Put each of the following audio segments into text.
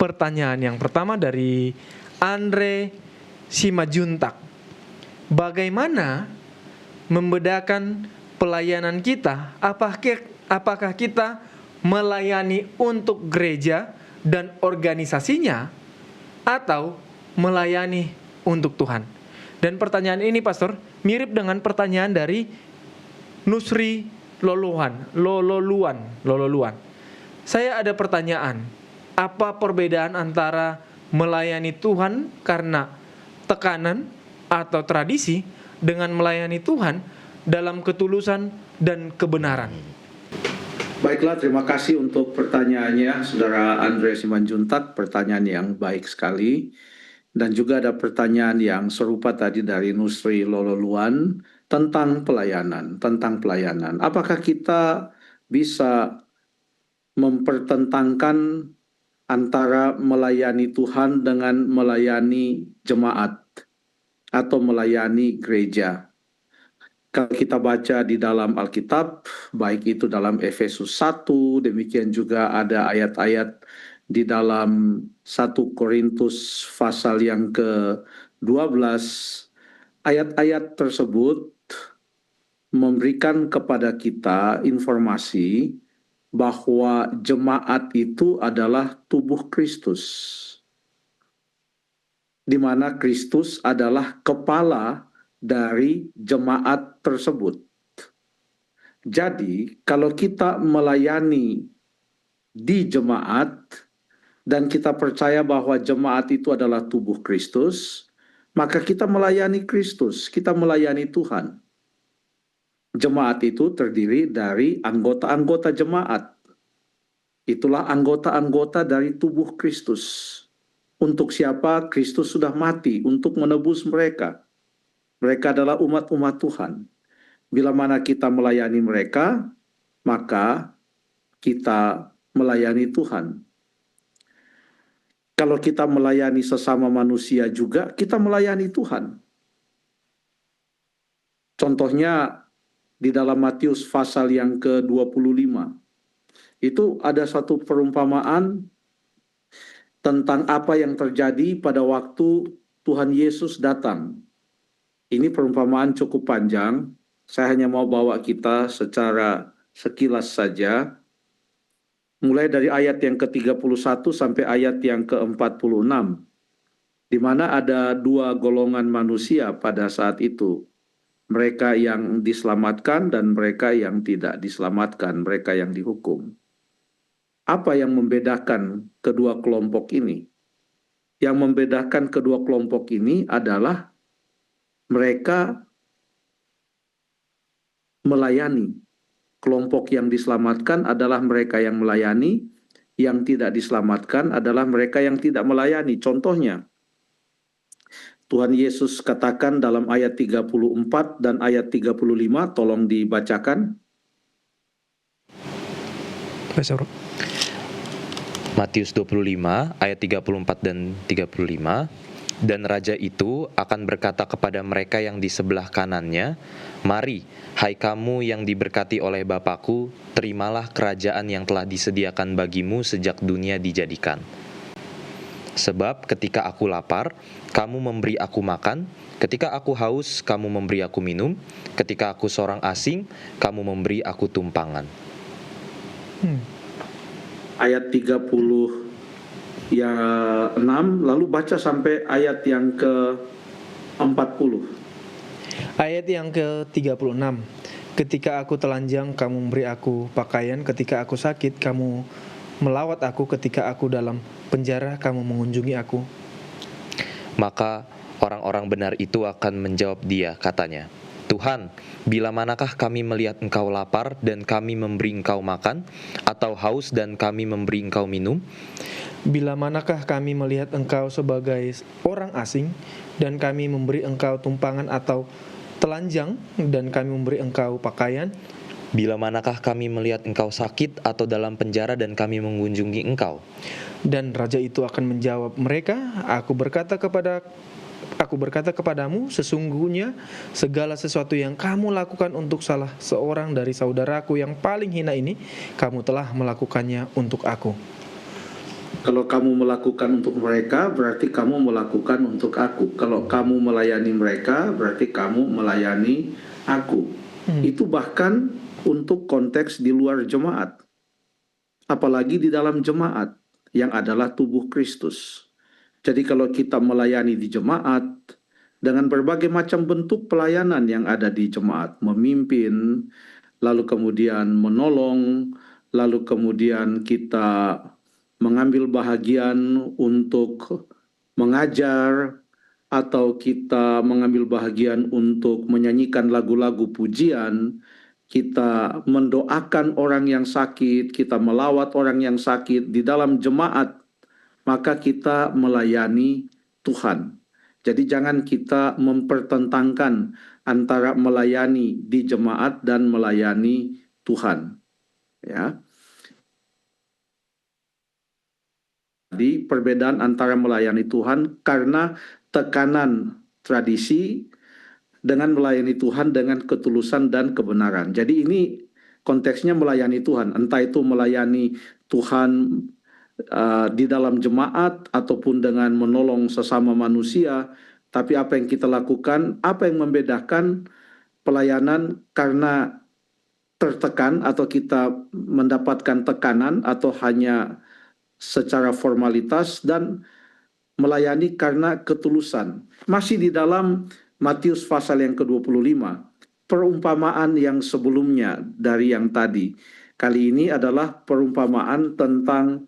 pertanyaan yang pertama dari Andre Simajuntak. Bagaimana membedakan pelayanan kita? Apakah kita melayani untuk gereja dan organisasinya atau melayani untuk Tuhan? Dan pertanyaan ini, Pastor, mirip dengan pertanyaan dari Nusri Lololuan. Saya ada pertanyaan, apa perbedaan antara melayani Tuhan karena tekanan atau tradisi dengan melayani Tuhan dalam ketulusan dan kebenaran? Baiklah, terima kasih untuk pertanyaannya, Saudara Andre Simanjuntak. Pertanyaan yang baik sekali. Dan juga ada pertanyaan yang serupa tadi dari Nusri Lololuan tentang pelayanan. Apakah kita bisa mempertentangkan antara melayani Tuhan dengan melayani jemaat atau melayani gereja? Kalau kita baca di dalam Alkitab, baik itu dalam Efesus 1, demikian juga ada ayat-ayat di dalam 1 Korintus pasal yang ke-12, ayat-ayat tersebut memberikan kepada kita informasi bahwa jemaat itu adalah tubuh Kristus, di mana Kristus adalah kepala dari jemaat tersebut. Jadi, kalau kita melayani di jemaat dan kita percaya bahwa jemaat itu adalah tubuh Kristus, maka kita melayani Kristus, kita melayani Tuhan. Jemaat itu terdiri dari anggota-anggota jemaat. Itulah anggota-anggota dari tubuh Kristus. Untuk siapa Kristus sudah mati, untuk menebus mereka. Mereka adalah umat-umat Tuhan. Bila mana kita melayani mereka, maka kita melayani Tuhan. Kalau kita melayani sesama manusia juga, kita melayani Tuhan. Contohnya di dalam Matius pasal yang ke-25. Itu ada satu perumpamaan tentang apa yang terjadi pada waktu Tuhan Yesus datang. Ini perumpamaan cukup panjang. Saya hanya mau bawa kita secara sekilas saja. Mulai dari ayat yang ke-31 sampai ayat yang ke-46, di mana ada dua golongan manusia pada saat itu. Mereka yang diselamatkan dan mereka yang tidak diselamatkan, mereka yang dihukum. Apa yang membedakan kedua kelompok ini? Yang membedakan kedua kelompok ini adalah mereka melayani. Kelompok yang diselamatkan adalah mereka yang melayani, yang tidak diselamatkan adalah mereka yang tidak melayani. Contohnya, Tuhan Yesus katakan dalam ayat 34 dan ayat 35, tolong dibacakan. Matius 25 ayat 34 dan 35. Dan raja itu akan berkata kepada mereka yang di sebelah kanannya, "Mari, hai kamu yang diberkati oleh Bapa-Ku, terimalah kerajaan yang telah disediakan bagimu sejak dunia dijadikan. Sebab ketika aku lapar, kamu memberi aku makan, ketika aku haus, kamu memberi aku minum, ketika aku seorang asing, kamu memberi aku tumpangan." Ayat 36, lalu baca sampai ayat yang ke-40. Ayat yang ke-36. Ketika aku telanjang, kamu memberi aku pakaian, ketika aku sakit, kamu melawat aku, ketika aku dalam penjara, kamu mengunjungi aku. Maka orang-orang benar itu akan menjawab dia, katanya, "Tuhan, bila manakah kami melihat engkau lapar dan kami memberi engkau makan, atau haus dan kami memberi engkau minum? Bila manakah kami melihat engkau sebagai orang asing dan kami memberi engkau tumpangan, atau telanjang dan kami memberi engkau pakaian? Bila manakah kami melihat engkau sakit atau dalam penjara dan kami mengunjungi engkau?" Dan raja itu akan menjawab mereka, Aku berkata kepadamu, sesungguhnya segala sesuatu yang kamu lakukan untuk salah seorang dari saudaraku yang paling hina ini, kamu telah melakukannya untuk aku. Kalau kamu melakukan untuk mereka, berarti kamu melakukan untuk aku. Kalau kamu melayani mereka, berarti kamu melayani aku. Itu bahkan untuk konteks di luar jemaat. Apalagi di dalam jemaat yang adalah tubuh Kristus. Jadi kalau kita melayani di jemaat, dengan berbagai macam bentuk pelayanan yang ada di jemaat, memimpin, lalu kemudian menolong, lalu kemudian kita mengambil bahagian untuk mengajar, atau kita mengambil bahagian untuk menyanyikan lagu-lagu pujian, kita mendoakan orang yang sakit, kita melawat orang yang sakit di dalam jemaat, maka kita melayani Tuhan. Jadi jangan kita mempertentangkan antara melayani di jemaat dan melayani Tuhan. Ya. Jadi perbedaan antara melayani Tuhan karena tekanan tradisi dengan melayani Tuhan dengan ketulusan dan kebenaran. Jadi ini konteksnya melayani Tuhan, entah itu melayani Tuhan di dalam jemaat ataupun dengan menolong sesama manusia. Tapi apa yang kita lakukan, apa yang membedakan pelayanan karena tertekan atau kita mendapatkan tekanan atau hanya secara formalitas, dan melayani karena ketulusan. Masih di dalam Matius pasal yang ke-25, perumpamaan yang sebelumnya dari yang tadi. Kali ini adalah perumpamaan tentang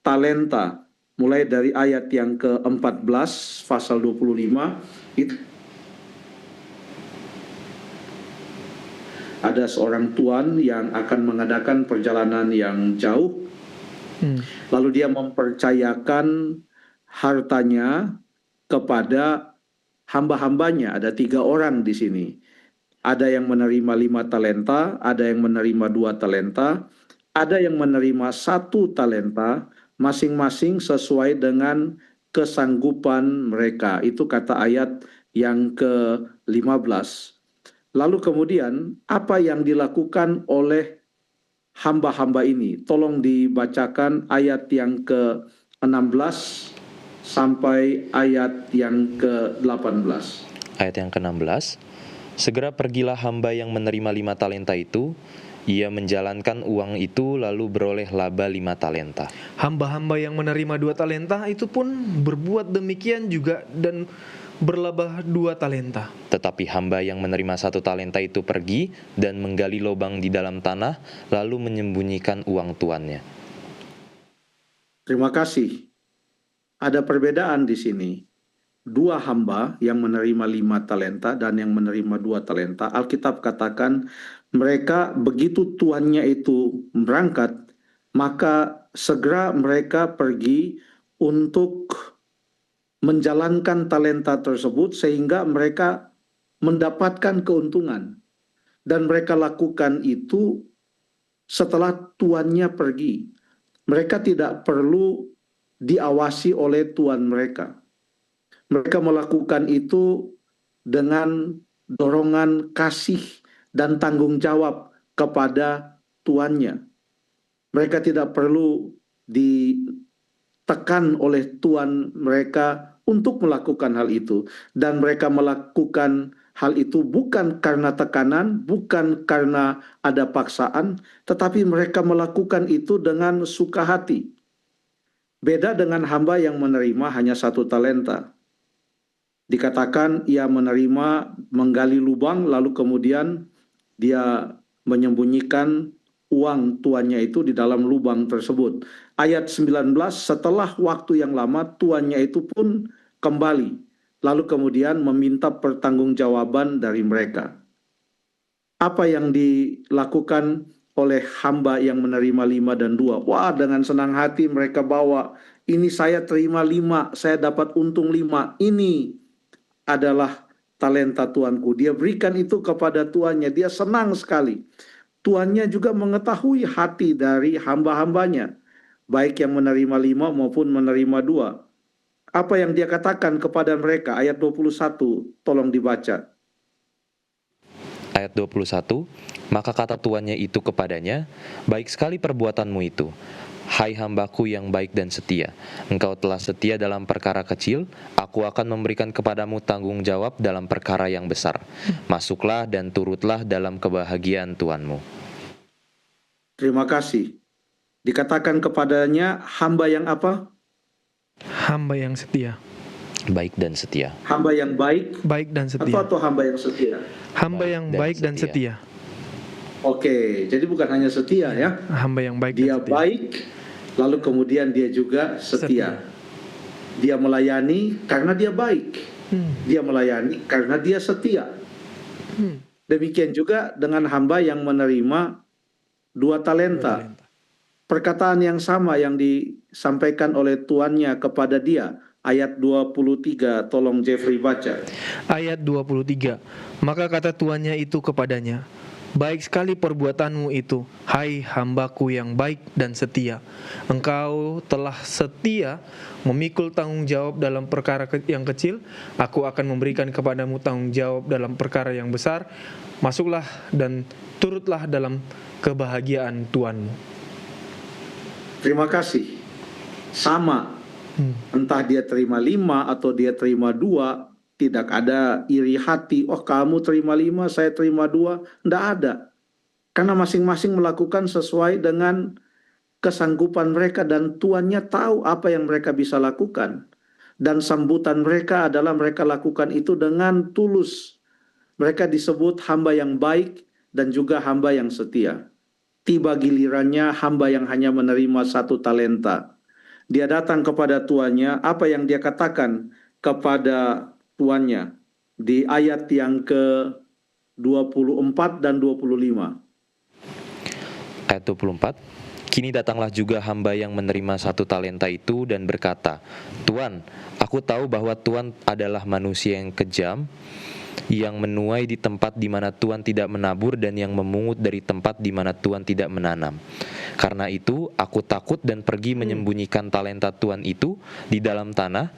talenta, mulai dari ayat yang ke-14 pasal 25. Itu ada seorang tuan yang akan mengadakan perjalanan yang jauh, lalu dia mempercayakan hartanya kepada hamba-hambanya. Ada 3 orang di sini. Ada yang menerima 5 talenta, ada yang menerima 2 talenta, ada yang menerima 1 talenta, masing-masing sesuai dengan kesanggupan mereka. Itu kata ayat yang ke-15. Lalu kemudian apa yang dilakukan oleh hamba-hamba ini? Tolong dibacakan ayat yang ke-16 sampai ayat yang ke-18. Ayat yang ke-16, segera pergilah hamba yang menerima 5 talenta itu, ia menjalankan uang itu lalu beroleh laba 5 talenta. Hamba-hamba yang menerima 2 talenta itu pun berbuat demikian juga dan berlaba 2 talenta. Tetapi hamba yang menerima 1 talenta itu pergi dan menggali lubang di dalam tanah, lalu menyembunyikan uang tuannya. Terima kasih. Ada perbedaan di sini. 2 hamba yang menerima 5 talenta dan yang menerima 2 talenta. Alkitab katakan mereka begitu tuannya itu berangkat, maka segera mereka pergi untuk menjalankan talenta tersebut sehingga mereka mendapatkan keuntungan. Dan mereka lakukan itu setelah tuannya pergi. Mereka tidak perlu diawasi oleh tuan mereka. Mereka melakukan itu dengan dorongan kasih dan tanggung jawab kepada tuannya. Mereka tidak perlu ditekan oleh tuan mereka untuk melakukan hal itu. Dan mereka melakukan hal itu bukan karena tekanan, bukan karena ada paksaan, tetapi mereka melakukan itu dengan suka hati. Beda dengan hamba yang menerima hanya 1 talenta. Dikatakan ia menerima menggali lubang, lalu kemudian dia menyembunyikan uang tuannya itu di dalam lubang tersebut. Ayat 19, setelah waktu yang lama tuannya itu pun kembali, lalu kemudian meminta pertanggungjawaban dari mereka. Apa yang dilakukan oleh hamba yang menerima 5 dan 2? Wah, dengan senang hati mereka bawa, ini saya terima 5, saya dapat untung 5, ini adalah talenta tuanku. Dia berikan itu kepada tuannya, dia senang sekali. Tuannya juga mengetahui hati dari hamba-hambanya, baik yang menerima 5 maupun menerima 2. Apa yang dia katakan kepada mereka? Ayat 21, tolong dibaca. Ayat 21, maka kata tuannya itu kepadanya, baik sekali perbuatanmu itu. hai hambaku yang baik dan setia. Engkau telah setia dalam perkara kecil, aku akan memberikan kepadamu tanggung jawab dalam perkara yang besar. Masuklah dan turutlah dalam kebahagiaan Tuanmu. Terima kasih. Dikatakan kepadanya hamba yang apa? Hamba yang setia. Baik dan setia. Hamba yang baik Baik dan setia. atau hamba yang setia? Hamba yang baik dan setia. Oke, jadi bukan hanya setia ya. Hamba yang baik Dia dan setia. baik, lalu kemudian dia juga setia. Dia melayani karena dia baik. Dia melayani karena dia setia. Demikian juga dengan hamba yang menerima 2 talenta. Perkataan yang sama yang disampaikan oleh tuannya kepada dia. Ayat 23, tolong Jeffrey baca. Ayat 23. Maka kata tuannya itu kepadanya, baik sekali perbuatanmu itu, hai hambaku yang baik dan setia. Engkau telah setia memikul tanggung jawab dalam perkara yang kecil, aku akan memberikan kepadamu tanggung jawab dalam perkara yang besar. Masuklah dan turutlah dalam kebahagiaan Tuanmu. Terima kasih. Sama. Entah dia terima 5 atau dia terima 2, tidak ada iri hati. Oh, kamu terima 5, saya terima 2. Tidak ada. Karena masing-masing melakukan sesuai dengan kesanggupan mereka dan tuannya tahu apa yang mereka bisa lakukan. Dan sambutan mereka adalah mereka lakukan itu dengan tulus. Mereka disebut hamba yang baik dan juga hamba yang setia. Tiba gilirannya hamba yang hanya menerima 1 talenta. Dia datang kepada tuannya, apa yang dia katakan kepada tuannya di ayat yang ke-24 dan 25. Ayat 24. Kini datanglah juga hamba yang menerima 1 talenta itu dan berkata, Tuan, aku tahu bahwa Tuan adalah manusia yang kejam, yang menuai di tempat di mana Tuan tidak menabur dan yang memungut dari tempat di mana Tuan tidak menanam. Karena itu, aku takut dan pergi menyembunyikan talenta Tuan itu di dalam tanah.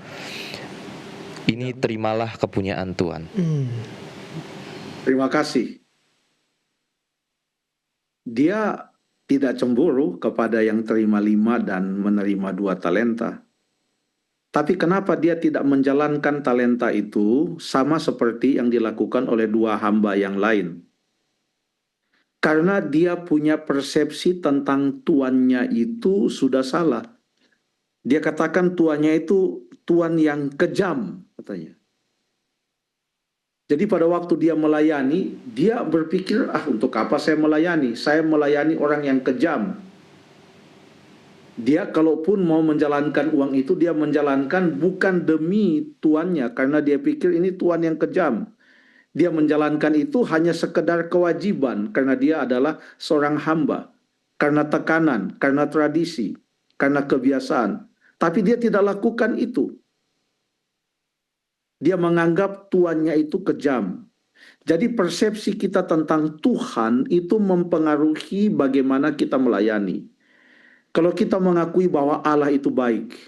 Ini terimalah kepunyaan Tuan. Terima kasih. Dia tidak cemburu kepada yang terima 5 dan menerima 2 talenta. Tapi kenapa dia tidak menjalankan talenta itu sama seperti yang dilakukan oleh 2 hamba yang lain? Karena dia punya persepsi tentang tuannya itu sudah salah. Dia katakan tuannya itu tuan yang kejam, katanya. Jadi pada waktu dia melayani, dia berpikir, untuk apa saya melayani? Saya melayani orang yang kejam. Dia kalaupun mau menjalankan uang itu, dia menjalankan bukan demi tuannya, karena dia pikir ini tuan yang kejam. Dia menjalankan itu hanya sekedar kewajiban, karena dia adalah seorang hamba. Karena tekanan, karena tradisi, karena kebiasaan. Tapi dia tidak lakukan itu. Dia menganggap tuannya itu kejam. Jadi persepsi kita tentang Tuhan itu mempengaruhi bagaimana kita melayani. Kalau kita mengakui bahwa Allah itu baik,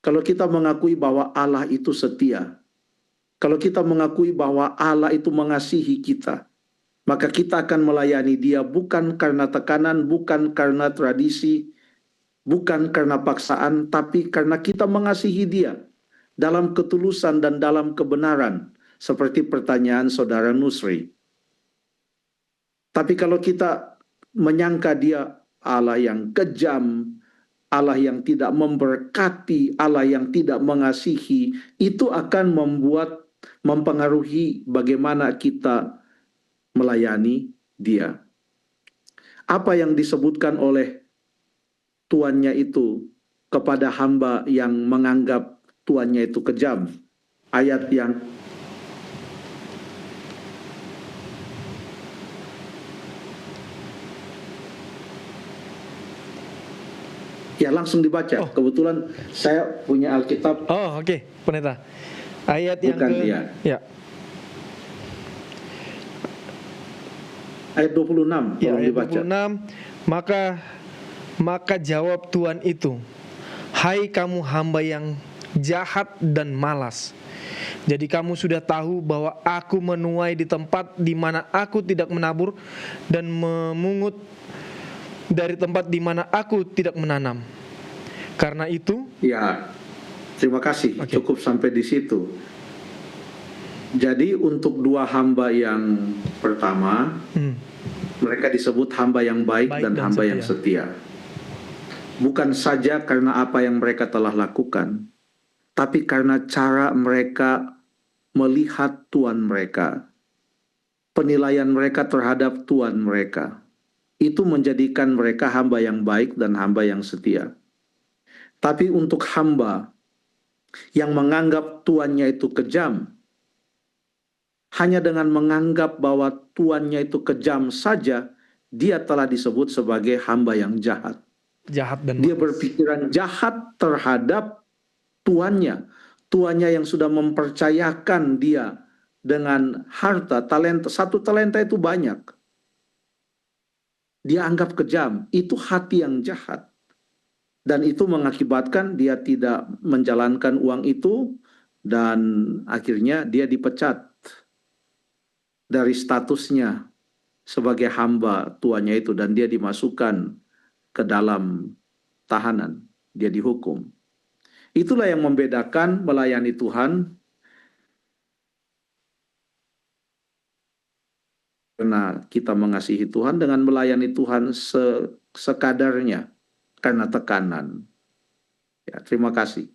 kalau kita mengakui bahwa Allah itu setia, kalau kita mengakui bahwa Allah itu mengasihi kita, maka kita akan melayani Dia bukan karena tekanan, bukan karena tradisi, bukan karena paksaan, tapi karena kita mengasihi Dia dalam ketulusan dan dalam kebenaran, seperti pertanyaan saudara Nusri. Tapi kalau kita menyangka Dia Allah yang kejam, Allah yang tidak memberkati, Allah yang tidak mengasihi, itu akan mempengaruhi bagaimana kita melayani Dia. Apa yang disebutkan oleh tuannya itu kepada hamba yang menganggap tuannya itu kejam? Ayat yang ya langsung dibaca. Kebetulan saya punya Alkitab. Oh, oke, pendeta. Ayat yang Bukan ke dia. Ya. Ayat 26, Ya, tolong ayat dibaca. 26. Maka jawab Tuhan itu, hai kamu hamba yang jahat dan malas. Jadi kamu sudah tahu bahwa aku menuai di tempat di mana aku tidak menabur dan memungut dari tempat di mana aku tidak menanam. Karena itu, Ya, terima kasih. Oke. Cukup sampai di situ. Jadi untuk dua hamba yang pertama, mereka disebut hamba yang baik, Baik dan dan hamba setia. yang setia. Bukan saja karena apa yang mereka telah lakukan, tapi karena cara mereka melihat Tuhan mereka, penilaian mereka terhadap Tuhan mereka. Itu menjadikan mereka hamba yang baik dan hamba yang setia. Tapi untuk hamba yang menganggap tuannya itu kejam, hanya dengan menganggap bahwa tuannya itu kejam saja, dia telah disebut sebagai hamba yang jahat. jahat dan Dia malas. berpikiran jahat terhadap tuannya. Tuannya yang sudah mempercayakan dia dengan harta, talenta. Satu talenta itu banyak. Dia anggap kejam. Itu hati yang jahat. Dan itu mengakibatkan dia tidak menjalankan uang itu, dan akhirnya dia dipecat dari statusnya sebagai hamba tuannya itu, dan dia dimasukkan ke dalam tahanan, dia dihukum. Itulah yang membedakan melayani Tuhan karena kita mengasihi Tuhan dengan melayani Tuhan sekadarnya karena tekanan. Ya, terima kasih.